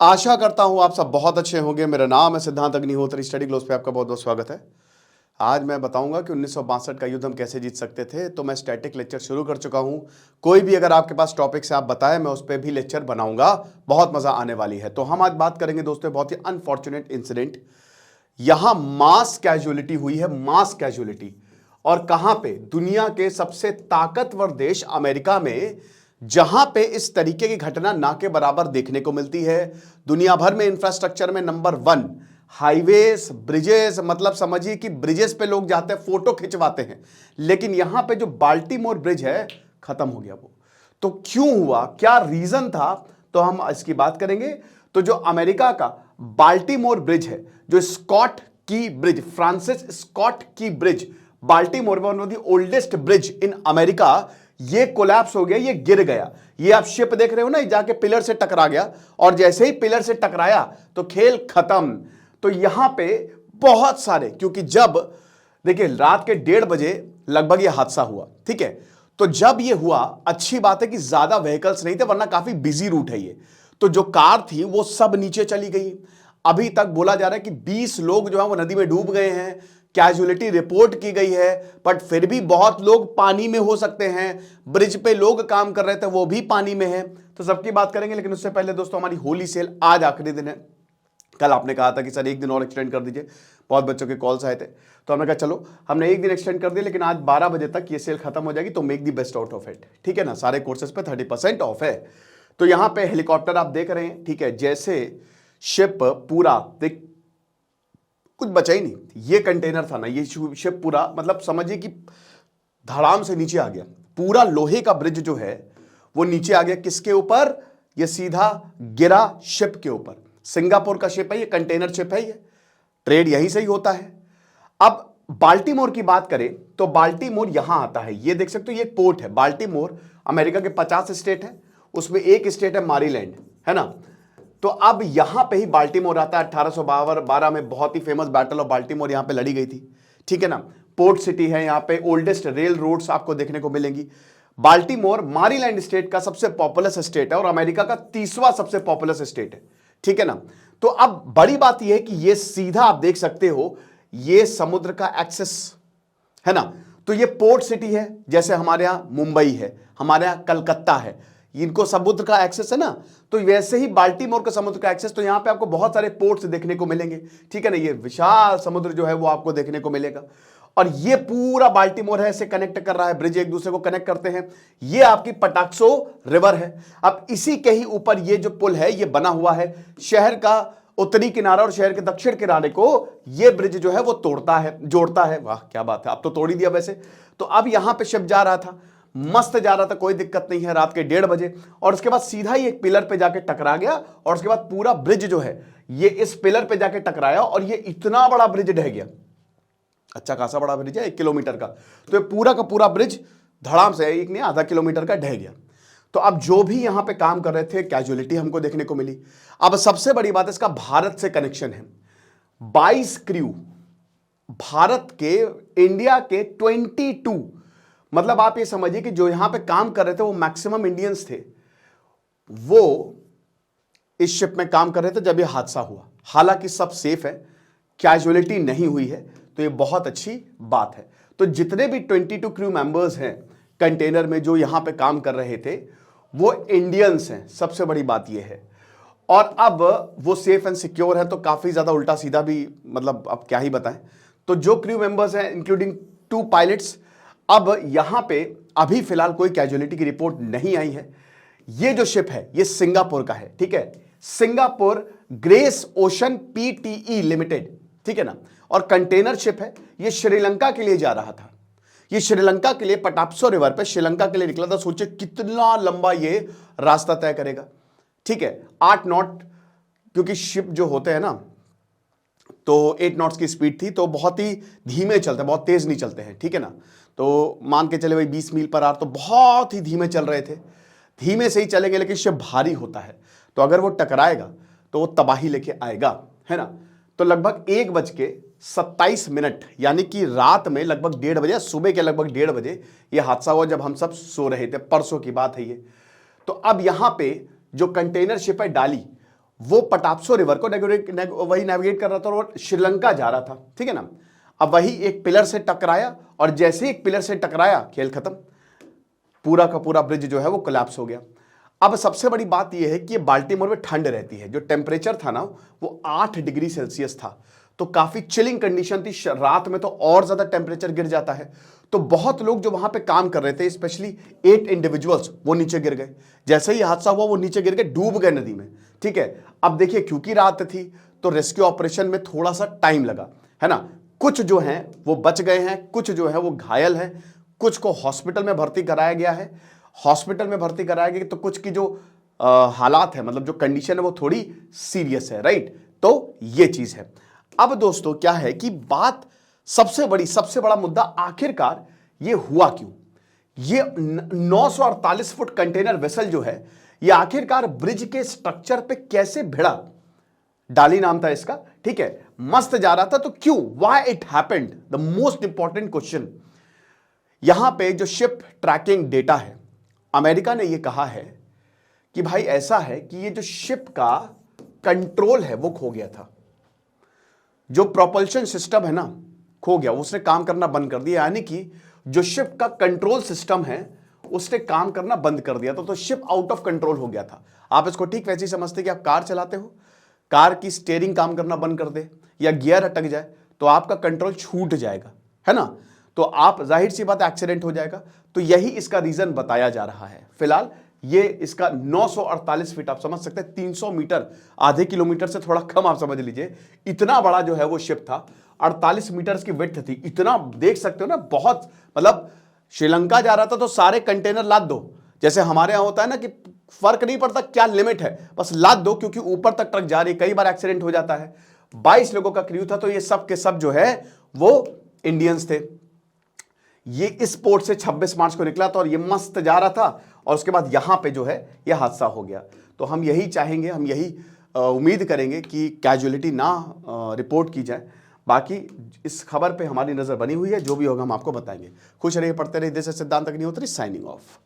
आशा करता हूं आप सब बहुत अच्छे होंगे। मेरा नाम है सिद्धांत अग्निहोत्री। स्टडी ग्लोस पे आपका बहुत बहुत स्वागत है। आज मैं बताऊंगा कि 1962 का युद्ध हम कैसे जीत सकते थे। तो मैं स्टैटिक लेक्चर शुरू कर चुका हूं। कोई भी अगर आपके पास टॉपिक से आप बताएं, मैं उस पर भी लेक्चर बनाऊंगा। बहुत मजा आने वाली है। तो हम आज बात करेंगे दोस्तों बहुत ही अनफॉर्चुनेट इंसिडेंट। यहां मास कैजुअलिटी हुई है, मास कैजुअलिटी। और कहां पे? दुनिया के सबसे ताकतवर देश अमेरिका में, जहां पे इस तरीके की घटना ना के बराबर देखने को मिलती है। दुनिया भर में इंफ्रास्ट्रक्चर में नंबर 1, हाईवेज, ब्रिजेस, मतलब समझिए कि ब्रिजेस पे लोग जाते हैं, फोटो खिंचवाते हैं। लेकिन यहां पे जो बाल्टीमोर ब्रिज है, खत्म हो गया वो। तो क्यों हुआ, क्या रीजन था, तो हम इसकी बात करेंगे। तो जो अमेरिका का बाल्टीमोर ब्रिज है, जो स्कॉट की ब्रिज, फ्रांसिस स्कॉट की ब्रिज, बाल्टीमोर में one of the oldest bridge in America, ये कोलैप्स हो गया, ये गिर गया। ये आप शिप देख रहे हो ना, जाके पिलर से टकरा गया। और जैसे ही पिलर से टकराया तो खेल खत्म। तो यहां पे बहुत सारे, क्योंकि जब देखिए रात के 1:30 बजे लगभग ये हादसा हुआ, ठीक है। तो जब ये हुआ, अच्छी बात है कि ज्यादा व्हीकल्स नहीं थे, वरना काफी बिजी रूट है ये। तो जो कार थी वो सब नीचे चली गई। अभी तक बोला जा रहा है कि 20 लोग जो है वो नदी में डूब गए हैं। कैजुअलिटी रिपोर्ट की गई है, बट फिर भी बहुत लोग पानी में हो सकते हैं। ब्रिज पे लोग काम कर रहे थे, वो भी पानी में है। तो सबकी बात करेंगे, लेकिन उससे पहले दोस्तों हमारी होली सेल आज आखिरी दिन है। कल आपने कहा था कि सर एक दिन और एक्सटेंड कर दीजिए, बहुत बच्चों के कॉल्स आए थे। तो हमने कहा चलो, हमने एक दिन एक्सटेंड कर दिया, लेकिन आज 12 बजे तक ये सेल खत्म हो जाएगी। तो make the best out of it, ठीक है ना। सारे कोर्सेज पे 30% ऑफ है। तो यहां पे हेलीकॉप्टर आप देख रहे हैं, ठीक है। जैसे शिप पूरा देख, कुछ बचा ही नहीं। ये कंटेनर था ना, ये शिप पूरा, मतलब समझिए कि धड़ाम से नीचे आ गया। पूरा लोहे का ब्रिज जो है वो नीचे आ गया। किसके ऊपर? ये सीधा गिरा शिप के ऊपर। सिंगापुर का शिप है ये, कंटेनर शिप है ये, ट्रेड यहीं से ही होता है। अब बाल्टीमोर की बात करें तो बाल्टीमोर यहां आता है, ये देख सकते हो, ये एक पोर्ट है। बाल्टीमोर अमेरिका के 50 स्टेट है, उसमें एक स्टेट है मैरीलैंड, है ना। तो अब यहां पे ही बाल्टीमोर आता है। 1812 में बहुत ही फेमस बैटल ऑफ बाल्टीमोर यहां पे लड़ी गई थी, ठीक है ना। पोर्ट सिटी है, यहां पे ओल्डेस्ट रेल रोड्स आपको देखने को मिलेंगी। बाल्टीमोर मैरीलैंड स्टेट का सबसे पॉपुलस स्टेट है और अमेरिका का 30वां सबसे पॉपुलस स्टेट है, ठीक है ना। तो अब बड़ी बात यह है कि ये सीधा आप देख सकते हो, ये समुद्र का एक्सेस है ना। तो ये पोर्ट सिटी है, जैसे हमारे यहां मुंबई है, हमारे यहां कलकत्ता है, इनको समुद्र का एक्सेस है ना। तो वैसे ही बाल्टीमोर का समुद्र का एक्सेस। तो यहां पे आपको बहुत सारे पोर्ट्स देखने को मिलेंगे, ठीक है ना। ये विशाल समुद्र जो है वो आपको देखने को मिलेगा। और ये पूरा बाल्टीमोर है, इसे कनेक्ट कर रहा है, ब्रिज एक दूसरे को कनेक्ट करते हैं। ये आपकी पटाक्सो रिवर है। अब इसी के ही ऊपर ये जो पुल है ये बना हुआ है। शहर का उत्तरी किनारा और शहर के दक्षिण किनारे को ये ब्रिज जो है वो तोड़ता है, जोड़ता है। वाह क्या बात है, अब तो तोड़ ही दिया वैसे। तो अब यहां पे शिप जा रहा था, मस्त जा रहा था, कोई दिक्कत नहीं है, रात के 1:30 बजे। और उसके बाद सीधा ही एक पिलर पे जाके टकरा गया। और उसके बाद पूरा ब्रिज जो है ये इस पिलर पे जाके टकराया और ये इतना बड़ा ब्रिज ढह गया। अच्छा खासा बड़ा ब्रिज है, 1 किलोमीटर का। तो ये पूरा का पूरा ब्रिज धड़ाम से, एक नहीं आधा किलोमीटर का ढह गया। तो अब जो भी यहां पे काम कर रहे थे, कैजुअलिटी हमको देखने को मिली। अब सबसे बड़ी बात, इसका भारत से कनेक्शन है। 22 क्रू भारत के, इंडिया के 22, मतलब आप ये समझिए कि जो यहां पे काम कर रहे थे वो मैक्सिमम इंडियंस थे। वो इस शिप में काम कर रहे थे जब ये हादसा हुआ। हालांकि सब सेफ है, कैजुअलिटी नहीं हुई है, तो ये बहुत अच्छी बात है। तो जितने भी 22 क्रू मेंबर्स हैं कंटेनर में जो यहां पे काम कर रहे थे, वो इंडियंस हैं, सबसे बड़ी बात ये है। और अब वो सेफ एंड सिक्योर है। तो काफी ज्यादा उल्टा सीधा भी, मतलब अब क्या ही बताएं। तो जो क्रू मेंबर्स हैं इंक्लूडिंग 2 पायलट्स, अब यहां पे अभी फिलहाल कोई कैजुअलिटी की रिपोर्ट नहीं आई है। ये जो शिप है ये सिंगापुर का है, ठीक है। Singapore grace ocean PTE limited, ठीक है ना। और कंटेनर शिप है, ये श्रीलंका के लिए जा रहा था। ये श्रीलंका के लिए पटाप्सो रिवर पे श्रीलंका के लिए निकला था। सोचिए कितना लंबा ये रास्ता तय करेगा, ठीक है। 8 नॉट, क्योंकि शिप जो होते हैं ना, तो 8 नॉट्स की स्पीड थी। तो बहुत ही धीमे चलते हैं, बहुत तेज नहीं चलते हैं, ठीक है ना। तो मान के चले भाई 20 मील पर आवर, तो बहुत ही धीमे चल रहे थे। धीमे से ही चलेंगे, लेकिन शिप भारी होता है, तो अगर वो टकराएगा तो वो तबाही लेके आएगा, है ना। तो लगभग 1:27 यानी कि रात में लगभग 1:30 बजे, सुबह के लगभग 1:30 बजे ये हादसा हुआ, जब हम सब सो रहे थे। परसों की बात है ये। तो अब यहां पे जो कंटेनर शिप है डाली, वो पटाप्सो रिवर को वही नेविगेट कर रहा था और श्रीलंका जा रहा था, ठीक है ना। अब वही एक पिलर से टकराया और जैसे ही एक पिलर से टकराया खेल खत्म, पूरा का पूरा ब्रिज जो है वो कोलैप्स हो गया। अब सबसे बड़ी बात यह है कि बाल्टीमोर में ठंड रहती है, जो टेम्परेचर था ना वो 8 डिग्री सेल्सियस था, तो काफी चिलिंग कंडीशन थी। रात में तो और ज्यादा टेम्परेचर गिर जाता है। तो बहुत लोग जो वहां पे काम कर रहे थे, स्पेशली 8 इंडिविजुअल्स, वो नीचे गिर गए। जैसे ही हादसा हुआ वो नीचे गिर गए, डूब गए नदी में, ठीक है। अब देखिए क्योंकि रात थी तो रेस्क्यू ऑपरेशन में थोड़ा सा टाइम लगा, है ना। कुछ जो हैं वो बच गए हैं, कुछ जो है वो घायल हैं, कुछ को हॉस्पिटल में भर्ती कराया गया है। हॉस्पिटल में भर्ती कराया गया तो कुछ की जो हालात है, मतलब जो कंडीशन है वो थोड़ी सीरियस है, राइट। तो ये चीज है। अब दोस्तों क्या है कि बात सबसे बड़ा मुद्दा आखिरकार ये हुआ क्यों। ये 948 फुट कंटेनर वेसल जो है ये आखिरकार ब्रिज के स्ट्रक्चर पे कैसे भिड़ा। डाली नाम था इसका, ठीक है। मस्त जा रहा था तो क्यों, why it happened, the most important question. यहां पे जो शिप ट्रैकिंग डेटा है, अमेरिका ने यह कहा है कि भाई ऐसा है कि ये जो शिप का कंट्रोल है वो खो गया था। जो प्रोपल्शन सिस्टम है ना खो गया, उसने काम करना बंद कर दिया। यानी कि जो शिप का कंट्रोल सिस्टम है उसने काम करना बंद कर दिया था, तो शिप आउट ऑफ कंट्रोल हो गया था। आप इसको ठीक वैसे ही समझते कि आप कार चलाते हो, कार की स्टीयरिंग काम करना बंद कर दे या गियर अटक जाए तो आपका कंट्रोल छूट जाएगा, है ना। तो आप जाहिर सी बात एक्सीडेंट हो जाएगा। तो यही इसका रीजन बताया जा रहा है। फिलहाल ये इसका 948 फीट, आप समझ सकते हैं 300 मीटर, आधे किलोमीटर से थोड़ा कम आप समझ लीजिए, इतना बड़ा जो है वो शिप था। 48 मीटर की विड्थ थी। इतना देख सकते हो ना, बहुत, मतलब श्रीलंका जा रहा था तो सारे कंटेनर लाद दो। जैसे हमारे यहां होता है ना कि फर्क नहीं पड़ता क्या लिमिट है, बस लाद दो, क्योंकि ऊपर तक ट्रक जा रही है। कई बार एक्सीडेंट हो जाता है। 22 लोगों का क्रू था, तो ये सब के सब जो है वो इंडियंस थे। ये इस पोर्ट से 26 मार्च को निकला था और ये मस्त जा रहा था और उसके बाद यहां पे जो है ये हादसा हो गया। तो हम यही चाहेंगे, हम यही उम्मीद करेंगे कि कैजुअलिटी ना रिपोर्ट की जाए। बाकी इस खबर पे हमारी नजर बनी हुई है, जो भी होगा हम आपको बताएंगे। खुश रहिए, पढ़ते रहिए। देश सिद्धांत अग्निहोत्री साइनिंग ऑफ।